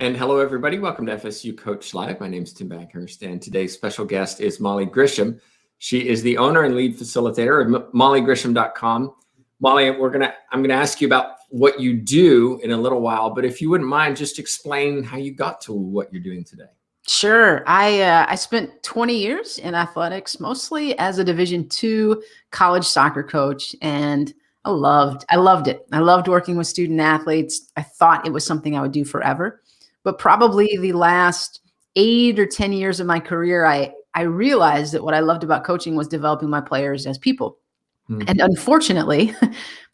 And hello, everybody. Welcome to FSU Coach Live. My name is Tim Bankhurst, and today's special guest is Molly Grisham. She is the owner and lead facilitator of mollygrisham.com. Molly, I'm gonna ask you about what you do in a little while, but if you wouldn't mind, just explain how you got to what you're doing today. Sure. I spent 20 years in athletics, mostly as a Division II college soccer coach, and I loved it. I loved working with student athletes. I thought it was something I would do forever. But probably the last 8 or 10 years of my career, I realized that what I loved about coaching was developing my players as people. And unfortunately,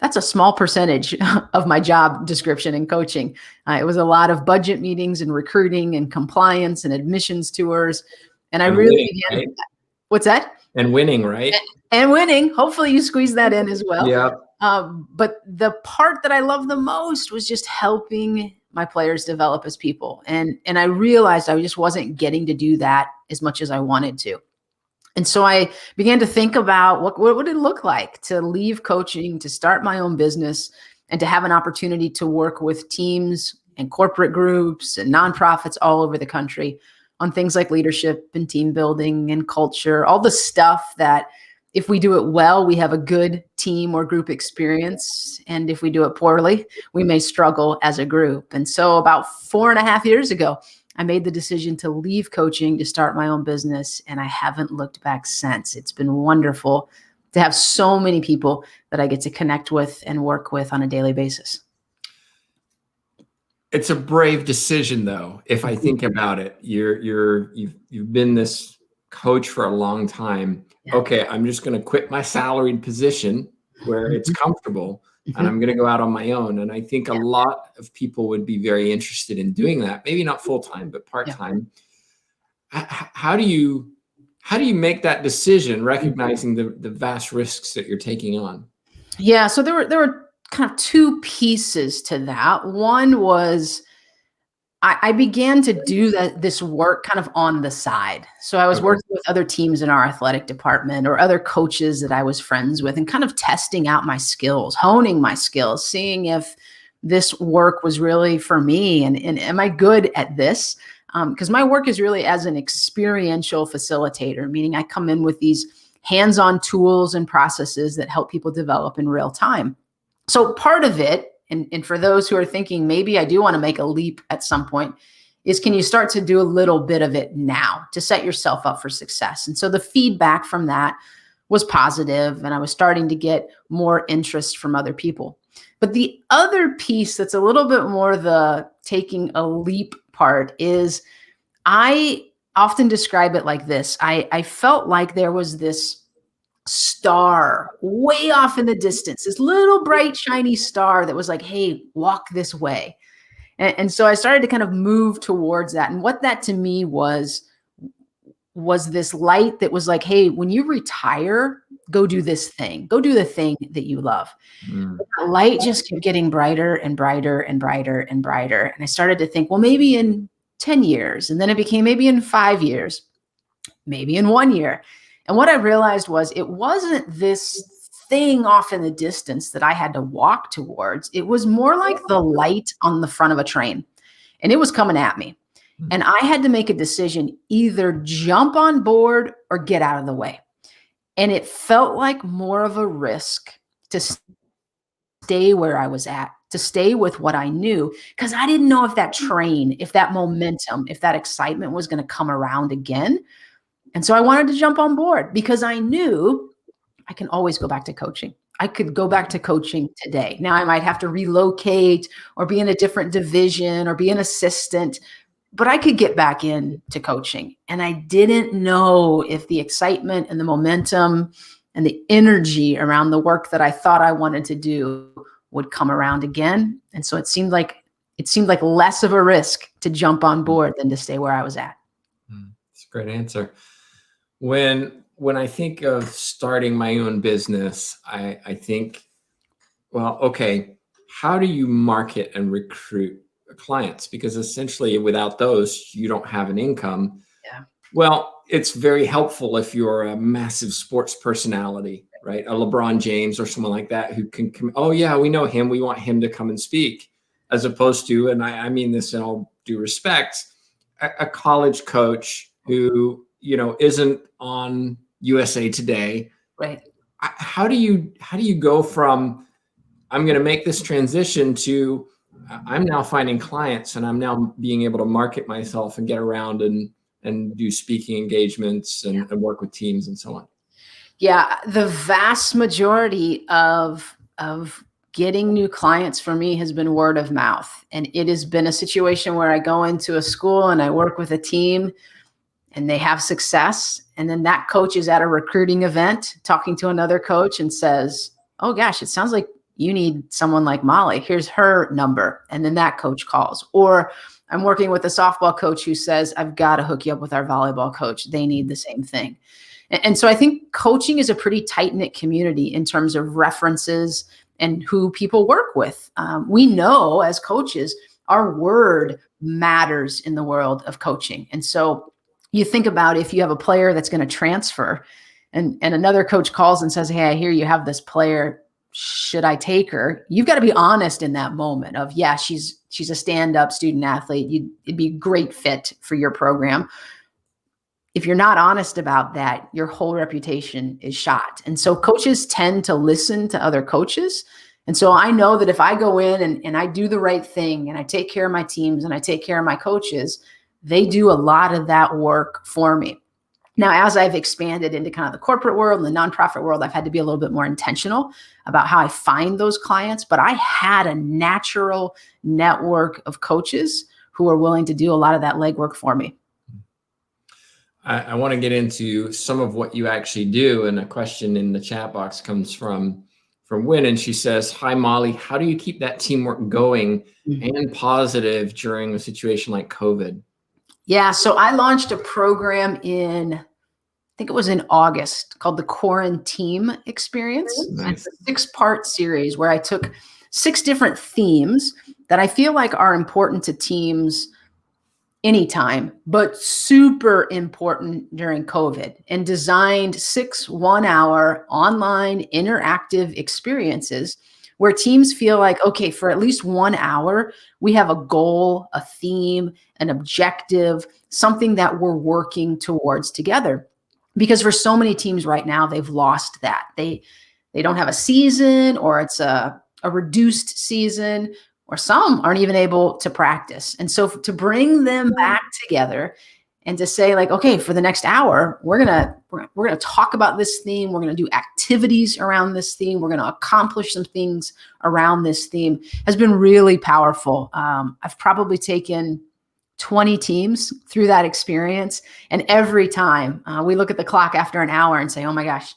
that's a small percentage of my job description in coaching. It was a lot of budget meetings and recruiting and compliance and admissions tours. And I really winning, began. right? What's that? And winning, right? And winning. Hopefully you squeeze that in as well. Yeah. But the part that I loved the most was just helping my players develop as people. And I realized I just wasn't getting to do that as much as I wanted to. And so I began to think about what would it look like to leave coaching, to start my own business, and to have an opportunity to work with teams and corporate groups and nonprofits all over the country on things like leadership and team building and culture, all the stuff that if we do it well, we have a good team or group experience. And if we do it poorly, we may struggle as a group. And so about 4.5 years ago, I made the decision to leave coaching to start my own business, and I haven't looked back since. It's been wonderful to have so many people that I get to connect with and work with on a daily basis. It's a brave decision, though. If I think about it, you've been this coach for a long time. Yeah. Okay, I'm just going to quit my salaried position where it's comfortable, and I'm going to go out on my own. And I think a lot of people would be very interested in doing that. Maybe not full time, but part time. Yeah. How do you make that decision, recognizing the vast risks that you're taking on? Yeah, so there were kind of two pieces to that. One was I began to do this work kind of on the side. So I was working with other teams in our athletic department or other coaches that I was friends with and kind of testing out my skills, honing my skills, seeing if this work was really for me and am I good at this? Because my work is really as an experiential facilitator, meaning I come in with these hands-on tools and processes that help people develop in real time. So part of it, and for those who are thinking, maybe I do want to make a leap at some point, is can you start to do a little bit of it now to set yourself up for success? And so the feedback from that was positive, and I was starting to get more interest from other people. But the other piece that's a little bit more the taking a leap part is I often describe it like this. I felt like there was this star way off in the distance, this little bright, shiny star that was like, hey, walk this way. And so I started to kind of move towards that. And what that to me was this light that was like, hey, when you retire, go do this thing, go do the thing that you love. The light just kept getting brighter and brighter and brighter and brighter. And I started to think, well, maybe in 10 years. And then it became maybe in 5 years, maybe in 1 year. And what I realized was it wasn't this thing off in the distance that I had to walk towards. It was more like the light on the front of a train, and it was coming at me. And I had to make a decision, either jump on board or get out of the way. And it felt like more of a risk to stay where I was at, to stay with what I knew, because I didn't know if that train, if that momentum, if that excitement was going to come around again. And so I wanted to jump on board because I knew I can always go back to coaching. I could go back to coaching today. Now I might have to relocate or be in a different division or be an assistant, but I could get back into coaching. And I didn't know if the excitement and the momentum and the energy around the work that I thought I wanted to do would come around again. And so it seemed like less of a risk to jump on board than to stay where I was at. That's a great answer. When I think of starting my own business, I think, well, okay, how do you market and recruit clients? Because essentially without those, you don't have an income. Yeah. Well, it's very helpful if you're a massive sports personality, right? A LeBron James or someone like that who can come, oh yeah, we know him. We want him to come and speak, as opposed to, and I mean this in all due respect, a college coach who, isn't on USA Today. Right. How do you go from, I'm going to make this transition to, I'm now finding clients and I'm now being able to market myself and get around and do speaking engagements and work with teams and so on? Yeah, the vast majority of getting new clients for me has been word of mouth. And it has been a situation where I go into a school and I work with a team and they have success. And then that coach is at a recruiting event talking to another coach and says, oh gosh, it sounds like you need someone like Molly. Here's her number. And then that coach calls. Or I'm working with a softball coach who says, I've got to hook you up with our volleyball coach. They need the same thing. And so I think coaching is a pretty tight-knit community in terms of references and who people work with. We know as coaches, our word matters in the world of coaching. And so you think about if you have a player that's going to transfer and another coach calls and says, hey, I hear you have this player. Should I take her? You've got to be honest in that moment of, yeah, she's a stand-up student athlete. It'd be a great fit for your program. If you're not honest about that, your whole reputation is shot. And so coaches tend to listen to other coaches. And so I know that if I go in and I do the right thing and I take care of my teams and I take care of my coaches, they do a lot of that work for me. Now, as I've expanded into kind of the corporate world and the nonprofit world, I've had to be a little bit more intentional about how I find those clients. But I had a natural network of coaches who are willing to do a lot of that legwork for me. I want to get into some of what you actually do. And a question in the chat box comes from Wynn, and she says, hi, Molly, how do you keep that teamwork going and positive during a situation like COVID? Yeah, so I launched a program I think it was in August, called the Quarantine Experience. Nice. It's a 6-part series where I took 6 different themes that I feel like are important to teams anytime, but super important during COVID, and designed 6 one-hour online interactive experiences where teams feel like, okay, for at least 1 hour, we have a goal, a theme, an objective, something that we're working towards together. Because for so many teams right now, they've lost that. They don't have a season, or it's a reduced season, or some aren't even able to practice. And so to bring them back together and to say like, okay, for the next hour, we're gonna talk about this theme. We're gonna do activities around this theme. We're gonna accomplish some things around this theme, has been really powerful. I've probably taken 20 teams through that experience. And every time we look at the clock after an hour and say, oh my gosh,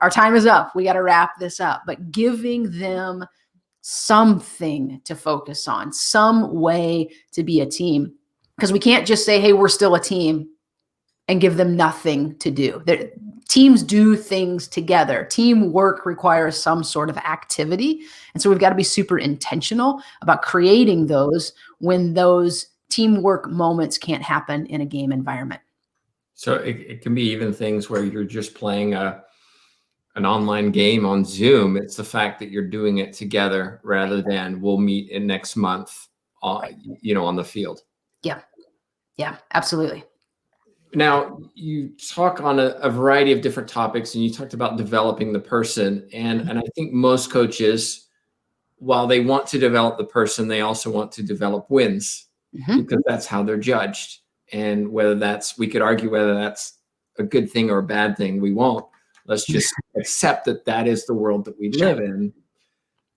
our time is up. We got to wrap this up. But giving them something to focus on, some way to be a team, because we can't just say, hey, we're still a team, and give them nothing to do. Teams do things together. Teamwork requires some sort of activity. And so we've got to be super intentional about creating those when those teamwork moments can't happen in a game environment. So it can be even things where you're just playing an online game on Zoom. It's the fact that you're doing it together rather than we'll meet in next month, on the field. Yeah, absolutely. Now, you talk on a variety of different topics, and you talked about developing the person. And I think most coaches, while they want to develop the person, they also want to develop wins, because that's how they're judged. And we could argue whether that's a good thing or a bad thing. We won't. Let's just accept that is the world that we live in.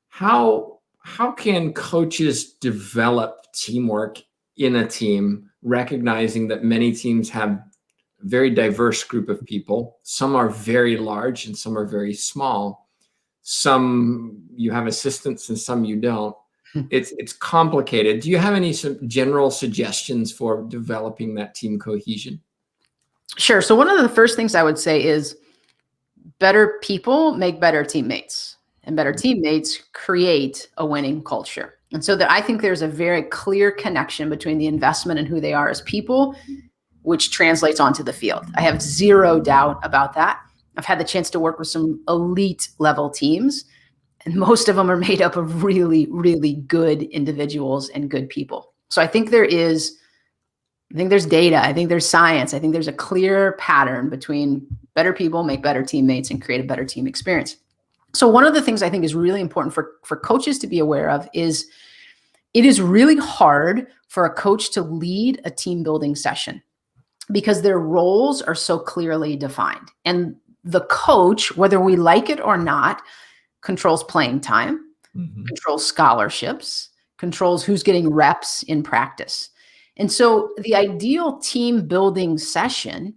How can coaches develop teamwork in a team, recognizing that many teams have a very diverse group of people? Some are very large and some are very small. Some you have assistants and some you don't. It's complicated. Do you have any general suggestions for developing that team cohesion? Sure. So one of the first things I would say is better people make better teammates, and better teammates create a winning culture. And so I think there's a very clear connection between the investment and who they are as people, which translates onto the field. I have zero doubt about that. I've had the chance to work with some elite level teams, and most of them are made up of really, really good individuals and good people. So I think there's data. I think there's science. I think there's a clear pattern between better people make better teammates and create a better team experience. So one of the things I think is really important for coaches to be aware of is it is really hard for a coach to lead a team building session because their roles are so clearly defined. And the coach, whether we like it or not, controls playing time, controls scholarships, controls who's getting reps in practice. And so the ideal team building session,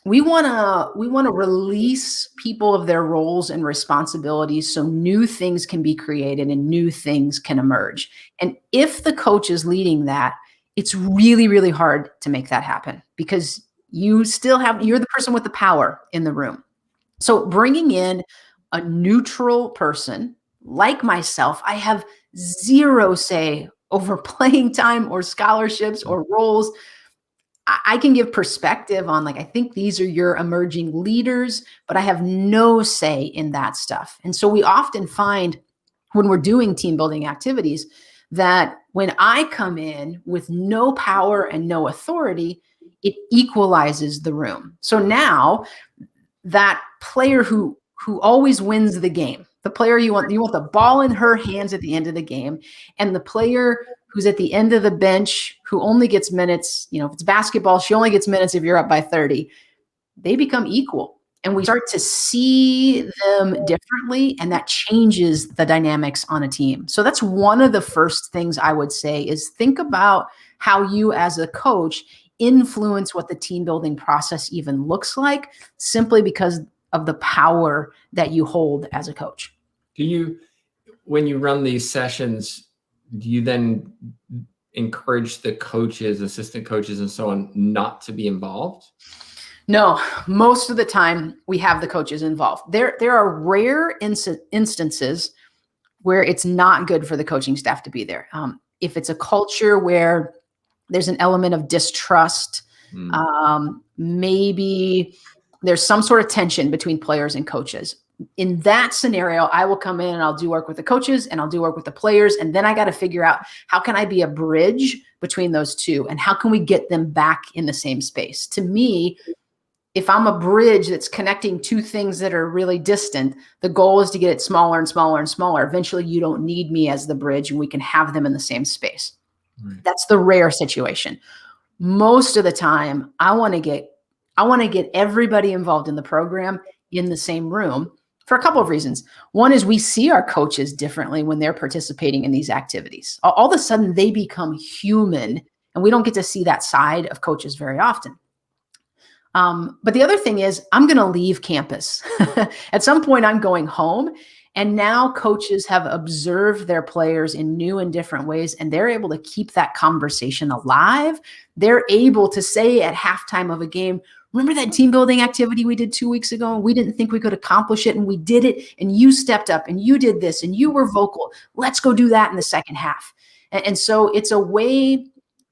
we want to release people of their roles and responsibilities so new things can be created and new things can emerge. And if the coach is leading that, it's really, really hard to make that happen because you're the person with the power in the room. So bringing in a neutral person like myself, I have zero say over playing time or scholarships or roles. I can give perspective on I think these are your emerging leaders, but I have no say in that stuff. And so we often find when we're doing team building activities that when I come in with no power and no authority, it equalizes the room. So now that player who always wins the game, the player you want the ball in her hands at the end of the game, and the player who's at the end of the bench who only gets minutes, if it's basketball, she only gets minutes if you're up by 30, they become equal. And we start to see them differently, and that changes the dynamics on a team. So that's one of the first things I would say is think about how you as a coach influence what the team building process even looks like, simply because of the power that you hold as a coach. When you run these sessions, do you then encourage the coaches, assistant coaches, and so on not to be involved? No, most of the time we have the coaches involved. There are rare instances where it's not good for the coaching staff to be there. If it's a culture where there's an element of distrust, maybe there's some sort of tension between players and coaches. In that scenario, I will come in and I'll do work with the coaches and I'll do work with the players. And then I got to figure out how can I be a bridge between those two and how can we get them back in the same space? To me, if I'm a bridge that's connecting two things that are really distant, the goal is to get it smaller and smaller and smaller. Eventually, you don't need me as the bridge and we can have them in the same space. Right. That's the rare situation. Most of the time, I want to get everybody involved in the program in the same room for a couple of reasons. One is we see our coaches differently when they're participating in these activities. All of a sudden, they become human, and we don't get to see that side of coaches very often. But the other thing is I'm going to leave campus. At some point, I'm going home. And now coaches have observed their players in new and different ways, and they're able to keep that conversation alive. They're able to say at halftime of a game, remember that team building activity we did 2 weeks ago? And we didn't think we could accomplish it, and we did it, and you stepped up, and you did this, and you were vocal. Let's go do that in the second half. And so it's a way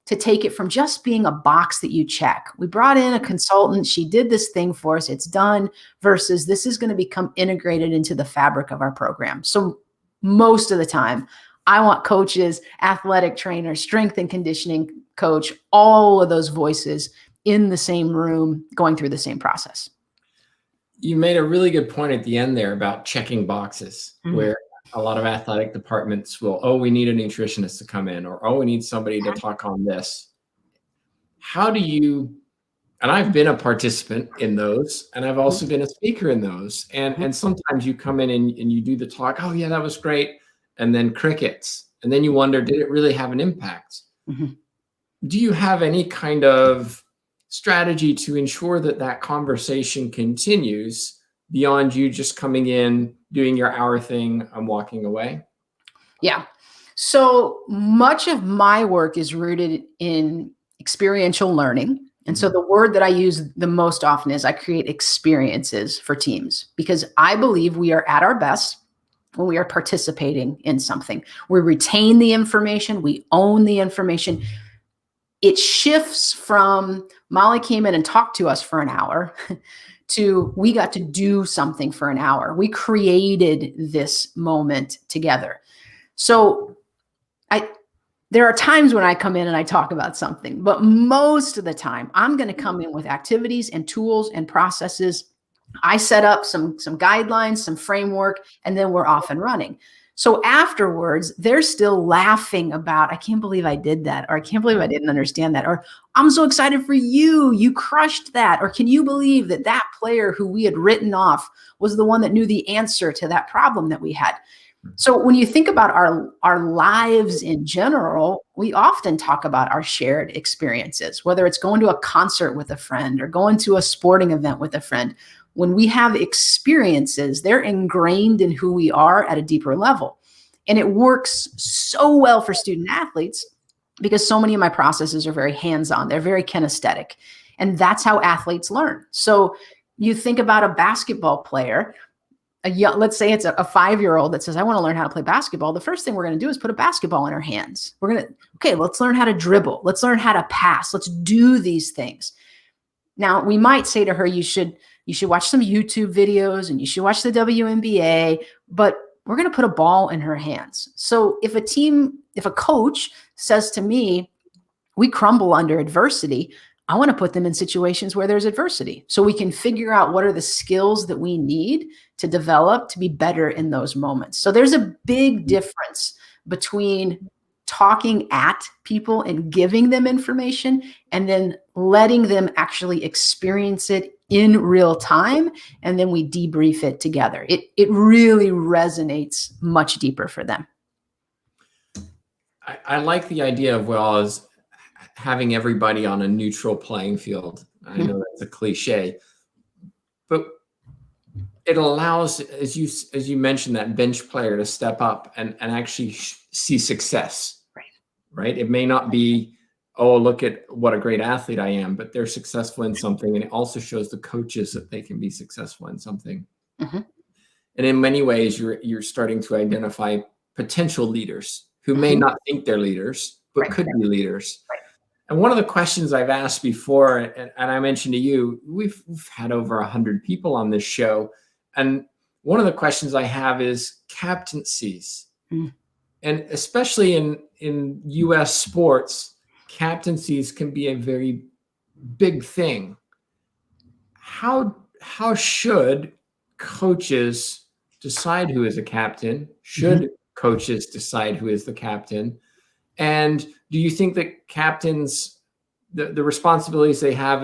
to take it from just being a box that you check. We brought in a consultant. She did this thing for us. It's done, versus this is going to become integrated into the fabric of our program. So most of the time, I want coaches, athletic trainers, strength and conditioning coach, all of those voices in the same room going through the same process. You made a really good point at the end there about checking boxes, where a lot of athletic departments will, we need a nutritionist to come in, or, we need somebody to talk on this. How do you, and I've been a participant in those, and I've also been a speaker in those. And sometimes you come in and you do the talk, oh yeah, that was great. And then crickets. And then you wonder, did it really have an impact? Do you have any kind of strategy to ensure that that conversation continues beyond you just coming in, doing your hour thing, I'm walking away? Yeah. So much of my work is rooted in experiential learning. And so the word that I use the most often is I create experiences for teams, because I believe we are at our best when we are participating in something. We retain the information, we own the information. It shifts from Molly came in and talked to us for an hour to we got to do something for an hour. We created this moment together. So There are times when I come in and I talk about something, but most of the time I'm going to come in with activities and tools and processes. I set up some guidelines, some framework, and then we're off and running. So afterwards, they're still laughing about, I can't believe I did that, or I can't believe I didn't understand that, or I'm so excited for you, you crushed that, or can you believe that that player who we had written off was the one that knew the answer to that problem that we had? So when you think about our lives in general, we often talk about our shared experiences, whether it's going to a concert with a friend or going to a sporting event with a friend. When we have experiences, they're ingrained in who we are at a deeper level. And it works so well for student athletes because so many of my processes are very hands-on. They're very kinesthetic. And that's how athletes learn. So you think about a basketball player, let's say it's a 5-year-old that says, I want to learn how to play basketball. The first thing we're going to do is put a basketball in her hands. Okay, let's learn how to dribble. Let's learn how to pass. Let's do these things. Now, we might say to her, you should watch some YouTube videos and you should watch the WNBA, but we're going to put a ball in her hands. So if a coach says to me, we crumble under adversity, I want to put them in situations where there's adversity so we can figure out what are the skills that we need to develop to be better in those moments. So there's a big difference between talking at people and giving them information and then letting them actually experience it in real time. And then we debrief it together. It really resonates much deeper for them. I like the idea of, well, as having everybody on a neutral playing field. I know that's a cliche, but it allows, as you mentioned, that bench player to step up and actually see success. Right. It may not be, oh, look at what a great athlete I am, but they're successful in something. And it also shows the coaches that they can be successful in something. Mm-hmm. And in many ways, you're starting to identify potential leaders who may not think they're leaders, but could be leaders. Right. And one of the questions I've asked before, and I mentioned to you, we've had over 100 people on this show. And one of the questions I have is captaincies. And especially in US sports, captaincies can be a very big thing. How should coaches decide who is a captain? Should coaches decide who is the captain? And do you think that captains, the responsibilities they have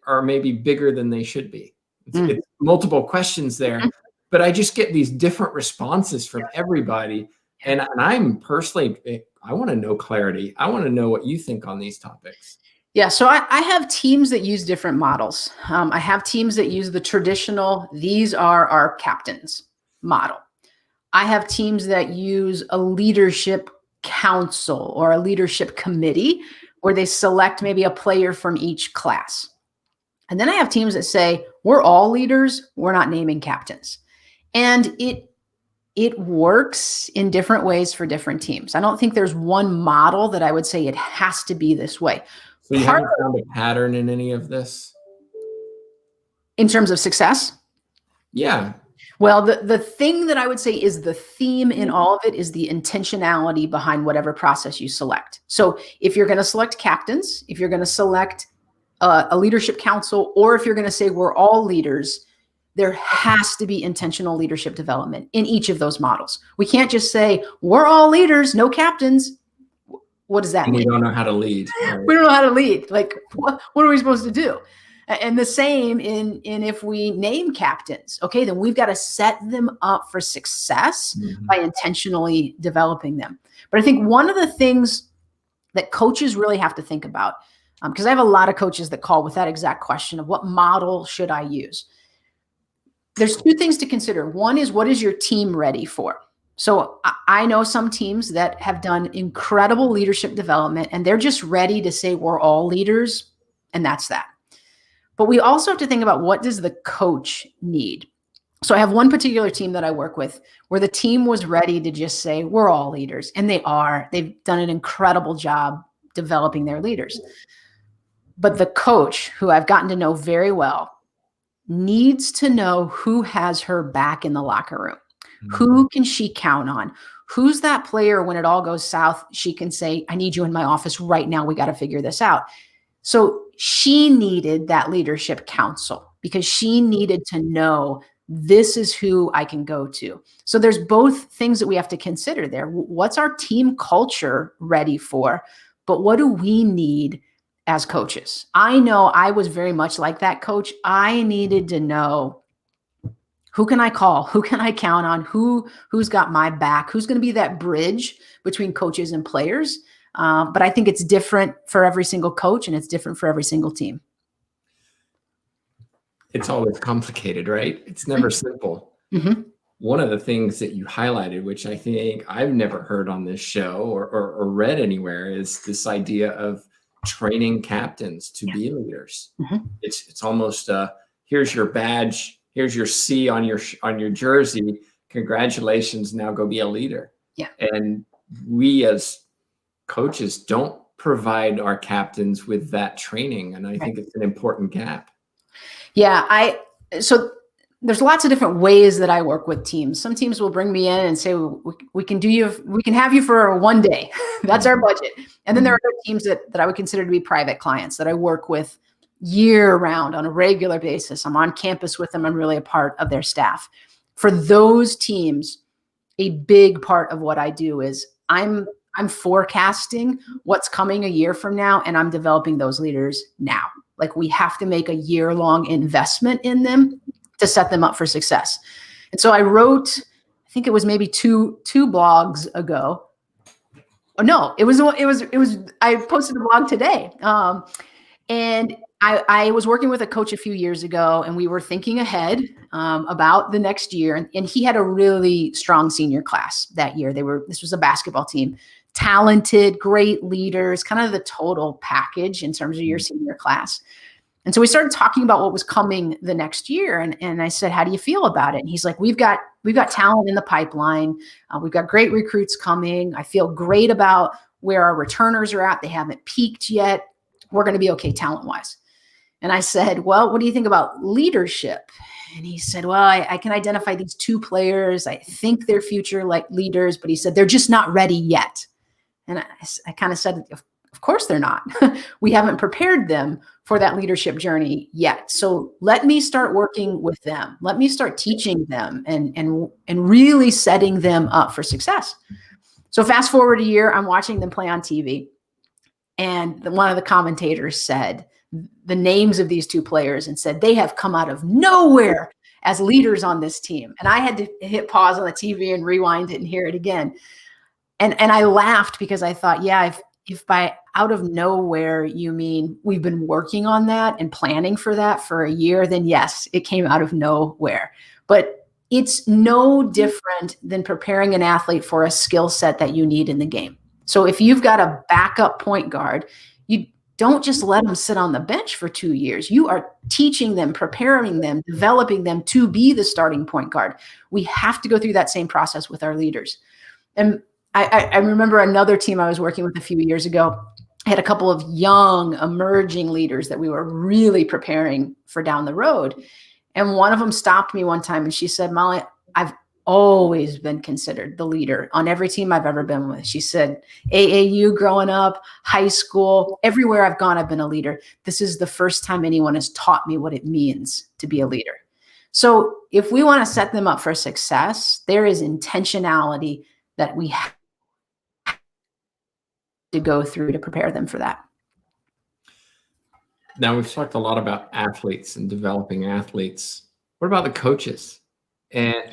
are maybe bigger than they should be? It's multiple questions there, but I just get these different responses from everybody. And I'm personally, I want to know clarity. I want to know what you think on these topics. Yeah, so I have teams that use different models. I have teams that use the traditional, these are our captains model. I have teams that use a leadership council or a leadership committee where they select maybe a player from each class. And then I have teams that say, we're all leaders, we're not naming captains. And it works in different ways for different teams. I don't think there's one model that I would say it has to be this way. So you haven't found a pattern in any of this? In terms of success? Yeah. Well, the thing that I would say is the theme in all of it is the intentionality behind whatever process you select. So if you're going to select captains, if you're going to select a leadership council, or if you're going to say we're all leaders, there has to be intentional leadership development in each of those models. We can't just say we're all leaders, no captains. What does that mean? We don't know how to lead. Right? We don't know how to lead. Like, what are we supposed to do? And the same in if we name captains, okay, then we've got to set them up for success by intentionally developing them. But I think one of the things that coaches really have to think about, because I have a lot of coaches that call with that exact question of what model should I use? There's two things to consider. One is, what is your team ready for? So I know some teams that have done incredible leadership development and they're just ready to say we're all leaders and that's that. But we also have to think about, what does the coach need? So I have one particular team that I work with where the team was ready to just say we're all leaders, and they are. They've done an incredible job developing their leaders. But the coach, who I've gotten to know very well, needs to know who has her back in the locker room. Who can she count on? Who's that player when it all goes south? She can say, I need you in my office right now. We got to figure this out. So she needed that leadership counsel because she needed to know this is who I can go to. So there's both things that we have to consider there. What's our team culture ready for? But what do we need as coaches? I know I was very much like that coach. I needed to know, who can I call? Who can I count on? Who's got my back? Who's going to be that bridge between coaches and players? But I think it's different for every single coach, and it's different for every single team. It's always complicated, right? It's never simple. Mm-hmm. One of the things that you highlighted, which I think I've never heard on this show or read anywhere, is this idea of training captains to be leaders. Mm-hmm. It's almost here's your badge, here's your C on your jersey. Congratulations, now go be a leader. Yeah. And we as coaches don't provide our captains with that training, and I think it's an important gap. Yeah, so there's lots of different ways that I work with teams. Some teams will bring me in and say, we can have you for one day. That's our budget. And then there are other teams that I would consider to be private clients that I work with year round on a regular basis. I'm on campus with them. I'm really a part of their staff. For those teams, a big part of what I do is I'm forecasting what's coming a year from now, and I'm developing those leaders now. Like, we have to make a year-long investment in them to set them up for success. And so I wrote, I think it was maybe two blogs ago. Oh, no, it was, I posted a blog today. And I was working with a coach a few years ago, and we were thinking ahead about the next year. And he had a really strong senior class that year. This was a basketball team, talented, great leaders, kind of the total package in terms of your senior class. And so we started talking about what was coming the next year. And I said, how do you feel about it? And he's like, we've got talent in the pipeline. We've got great recruits coming. I feel great about where our returners are at. They haven't peaked yet. We're going to be okay talent-wise. And I said, well, what do you think about leadership? And he said, well, I can identify these two players. I think they're future like leaders, but he said, they're just not ready yet. And I kind of said, of course they're not. We haven't prepared them for that leadership journey yet. So let me start working with them. Let me start teaching them and really setting them up for success. So fast forward a year, I'm watching them play on TV. And one of the commentators said the names of these two players and said, they have come out of nowhere as leaders on this team. And I had to hit pause on the TV and rewind it and hear it again. And I laughed because I thought, yeah, if by out of nowhere you mean we've been working on that and planning for that for a year, then yes, it came out of nowhere. But it's no different than preparing an athlete for a skill set that you need in the game. So if you've got a backup point guard, you don't just let them sit on the bench for 2 years. You are teaching them, preparing them, developing them to be the starting point guard. We have to go through that same process with our leaders. And I remember another team I was working with a few years ago. I had a couple of young emerging leaders that we were really preparing for down the road. And one of them stopped me one time and she said, Molly, I've always been considered the leader on every team I've ever been with. She said, AAU growing up, high school, everywhere I've gone, I've been a leader. This is the first time anyone has taught me what it means to be a leader. So if we want to set them up for success, there is intentionality that we have to go through to prepare them for that. Now, we've talked a lot about athletes and developing athletes. What about the coaches? And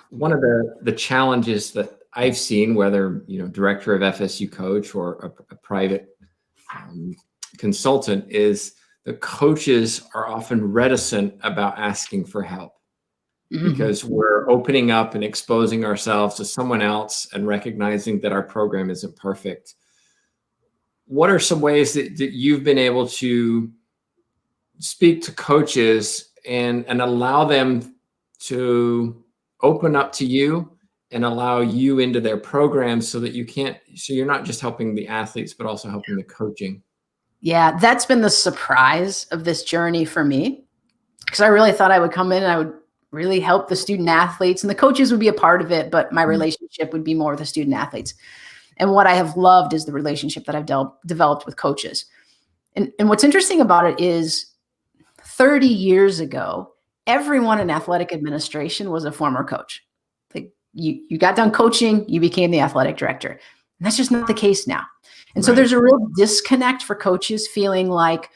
one of the challenges that I've seen, whether director of FSU coach or a private consultant, is the coaches are often reticent about asking for help because we're opening up and exposing ourselves to someone else and recognizing that our program isn't perfect. What are some ways that you've been able to speak to coaches and allow them to open up to you and allow you into their program so you're not just helping the athletes, but also helping the coaching? Yeah, that's been the surprise of this journey for me, because I really thought I would come in and I would really help the student athletes, and the coaches would be a part of it, but my relationship would be more with the student athletes. And what I have loved is the relationship that I've developed with coaches. And what's interesting about it is 30 years ago, everyone in athletic administration was a former coach. Like you got done coaching, you became the athletic director. And that's just not the case now. And so there's a real disconnect for coaches feeling like,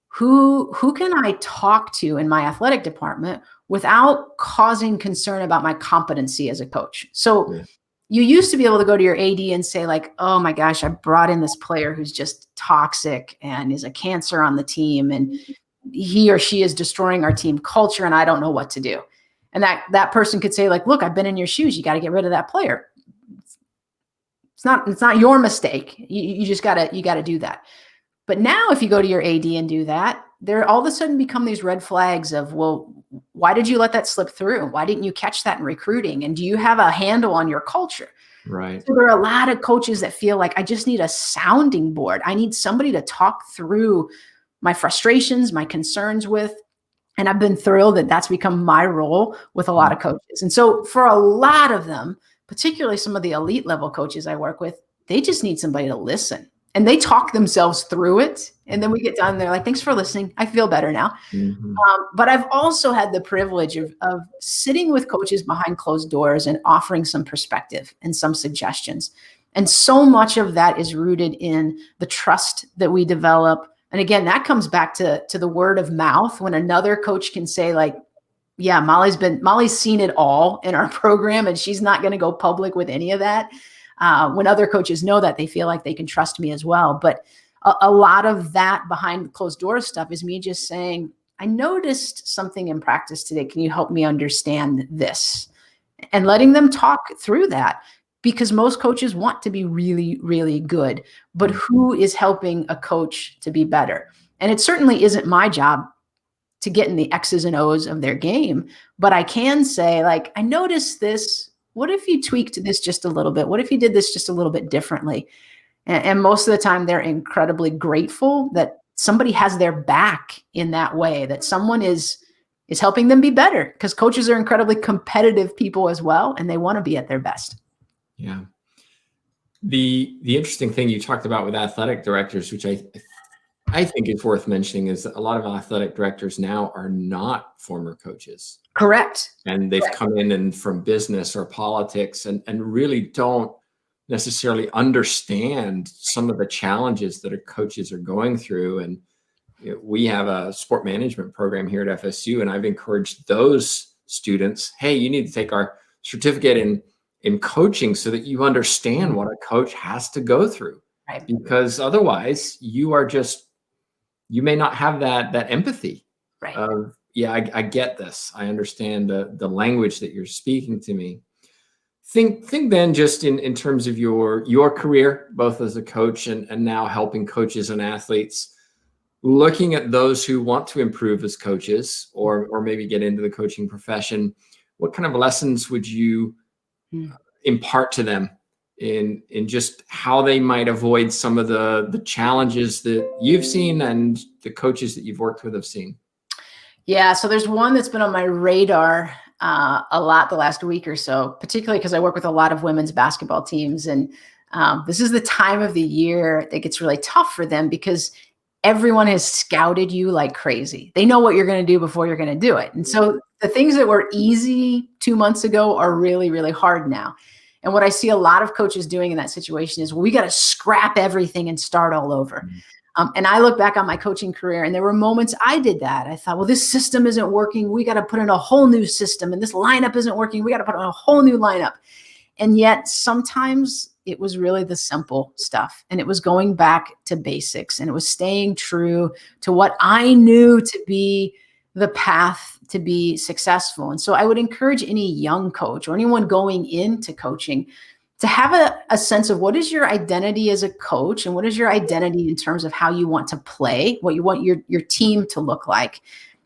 who can I talk to in my athletic department without causing concern about my competency as a coach? So you used to be able to go to your AD and say like, oh my gosh, I brought in this player who's just toxic and is a cancer on the team, and he or she is destroying our team culture, and I don't know what to do. And that person could say like, look, I've been in your shoes. You got to get rid of that player. It's not your mistake. You just got to do that. But now if you go to your AD and do that, there all of a sudden become these red flags of, well, why did you let that slip through? Why didn't you catch that in recruiting? And do you have a handle on your culture? Right. So there are a lot of coaches that feel like I just need a sounding board. I need somebody to talk through my frustrations, my concerns with. And I've been thrilled that that's become my role with a lot of coaches. And so for a lot of them, particularly some of the elite level coaches I work with, they just need somebody to listen. And they talk themselves through it. And then we get done. They're like, thanks for listening. I feel better now. But I've also had the privilege of sitting with coaches behind closed doors and offering some perspective and some suggestions. And so much of that is rooted in the trust that we develop. And again, that comes back to the word of mouth, when another coach can say like, yeah, Molly's seen it all in our program, and she's not going to go public with any of that. When other coaches know that, they feel like they can trust me as well. But a lot of that behind closed doors stuff is me just saying, I noticed something in practice today. Can you help me understand this? And letting them talk through that, because most coaches want to be really, really good. But who is helping a coach to be better? And it certainly isn't my job to get in the X's and O's of their game. But I can say, like, I noticed this. What if you tweaked this just a little bit? What if you did this just a little bit differently? And most of the time, they're incredibly grateful that somebody has their back in that way, that someone is helping them be better, because coaches are incredibly competitive people as well, and they want to be at their best. Yeah. The interesting thing you talked about with athletic directors, which I think is worth mentioning, is that a lot of athletic directors now are not former coaches. Correct. And they've come in and from business or politics and really don't necessarily understand some of the challenges that coaches are going through. And we have a sport management program here at FSU, and I've encouraged those students, hey, you need to take our certificate in coaching so that you understand what a coach has to go through. Right. Because otherwise you may not have that empathy. Right. I get this. I understand the language that you're speaking to me. Think then just in terms of your career, both as a coach and now helping coaches and athletes, looking at those who want to improve as coaches or maybe get into the coaching profession. What kind of lessons would you impart to them in just how they might avoid some of the challenges that you've seen and the coaches that you've worked with have seen? Yeah, so there's one that's been on my radar a lot the last week or so, particularly because I work with a lot of women's basketball teams. And this is the time of the year that gets really tough for them, because everyone has scouted you like crazy. They know what you're going to do before you're going to do it. And so the things that were easy 2 months ago are really, really hard now. And what I see a lot of coaches doing in that situation is, well, we got to scrap everything and start all over. And I look back on my coaching career, and there were moments I did that. I thought, well, this system isn't working. We got to put in a whole new system, and this lineup isn't working. We got to put in a whole new lineup. And yet sometimes it was really the simple stuff, and it was going back to basics, and it was staying true to what I knew to be the path to be successful. And so I would encourage any young coach or anyone going into coaching to have a sense of, what is your identity as a coach, and what is your identity in terms of how you want to play, what you want your team to look like,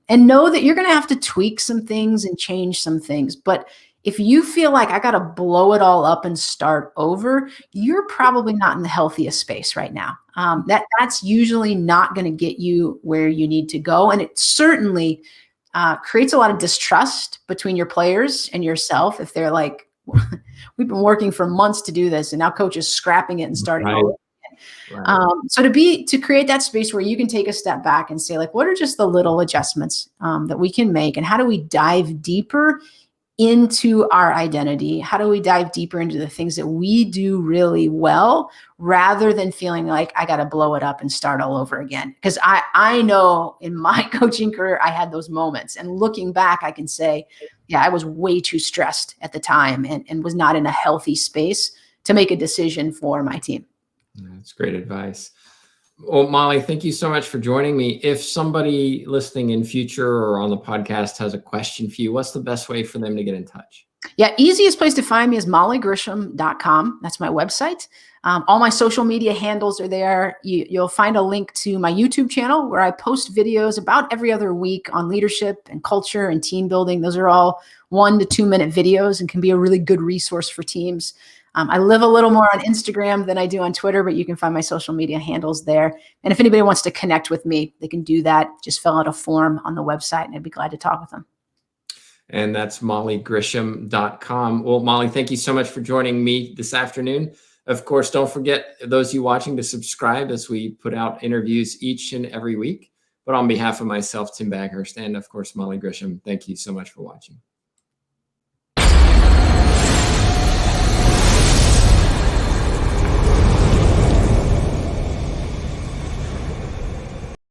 and know that you're going to have to tweak some things and change some things. But if you feel like I got to blow it all up and start over, you're probably not in the healthiest space right now. That's usually not going to get you where you need to go. And it certainly creates a lot of distrust between your players and yourself. If they're like, we've been working for months to do this, and now coach is scrapping it and starting Right. all over. Right. So to create that space where you can take a step back and say, like, what are just the little adjustments that we can make, and how do we dive deeper into our identity? How do we dive deeper into the things that we do really well, rather than feeling like I got to blow it up and start all over again? Because I know in my coaching career, I had those moments, and looking back, I can say, yeah, I was way too stressed at the time, and was not in a healthy space to make a decision for my team. That's great advice. Well, Molly, thank you so much for joining me. If somebody listening in future or on the podcast has a question for you, what's the best way for them to get in touch? Yeah, easiest place to find me is mollygrisham.com. That's my website. All my social media handles are there. You'll find a link to my YouTube channel where I post videos about every other week on leadership and culture and team building. Those are all 1 to 2 minute videos and can be a really good resource for teams. I live a little more on Instagram than I do on Twitter, but you can find my social media handles there. And if anybody wants to connect with me, they can do that. Just fill out a form on the website, and I'd be glad to talk with them. And that's mollygrisham.com. Well, Molly, thank you so much for joining me this afternoon. Of course, don't forget, those of you watching, to subscribe as we put out interviews each and every week. But on behalf of myself, Tim Baghurst, and of course, Molly Grisham, thank you so much for watching.